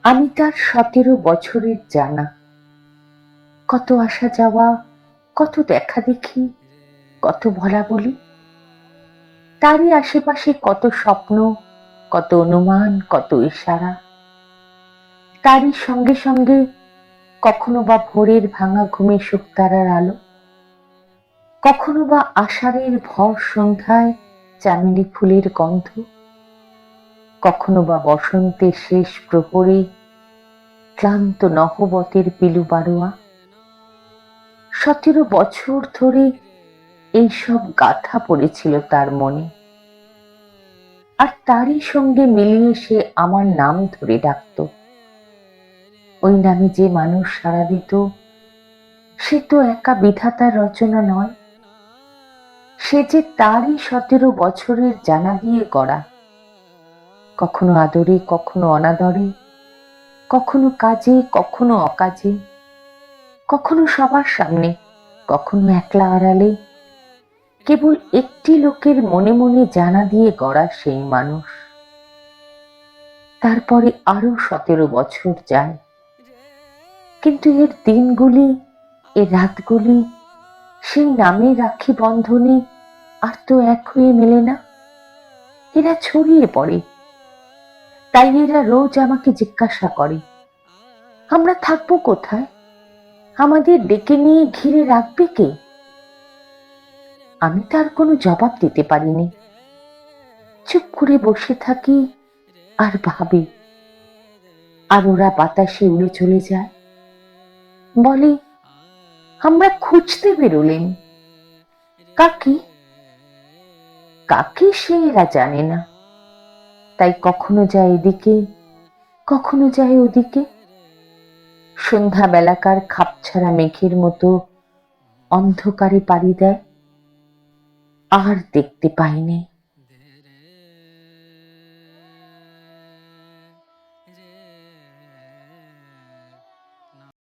আমি তার 17 বছরের জানা, কত আসা যাওয়া, কত দেখা দেখি, কত বলা বলি। তারই আশেপাশে কত স্বপ্ন, কত অনুমান, কত ইশারা। তারই সঙ্গে সঙ্গে কখনো বা ভোরের ভাঙা ঘুমে শুকতারার আলো, কখনো বা আষাঢ়ের ভর সন্ধ্যায় চামেলি ফুলের গন্ধ, কখনো বা বসন্তের শেষ প্রহরে ক্লান্ত নহবতের পিলু বারোয়া। 17 বছর ধরে এইসব গাথা পড়েছিল তার মনে, আর তারই সঙ্গে মিলিয়ে সে আমার নাম ধরে ডাকত। ওই নামে যে মানুষ সাড়া দিত, সে তো একা বিধাতার রচনা নয়, সে যে তারই 17 বছরের জানা দিয়ে গড়া। কখনো আদরে, কখনো অনাদরে, কখনো কাজে, কখনো অকাজে, কখনো সবার সামনে, কখনো একলা আড়ালে, কেবল একটি লোকের মনে মনে জানা দিয়ে গড়া সেই মানুষ। তারপরে আরো 17 বছর যায়, কিন্তু এর দিনগুলি, এর রাতগুলি সেই নামে রাখি বন্ধনে আর তো এক হয়ে মেলে না। এরা ছড়িয়ে পড়ে। তাই এরা রোজ আমাকে জিজ্ঞাসা করে, আমরা থাকবো কোথায়, আমাদের ডেকে নিয়ে ঘিরে রাখবে কে? আমি তার কোনো জবাব দিতে পারিনি। চুপ করে বসে থাকি আর ভাবি। আর ওরা বাতাসে উড়ে চলে যায়, বলে আমরা খুঁজতে বেরোলেন। কাকে? কাকে সে এরা জানে না। তাই কখনো যায় এদিকে, কখনো যায় ওদিকে। সন্ধ্যা বেলাকার খাপছাড়া মেঘের মতো অন্ধকারে পাড়ি দেয়, আর দেখতে পাইনি।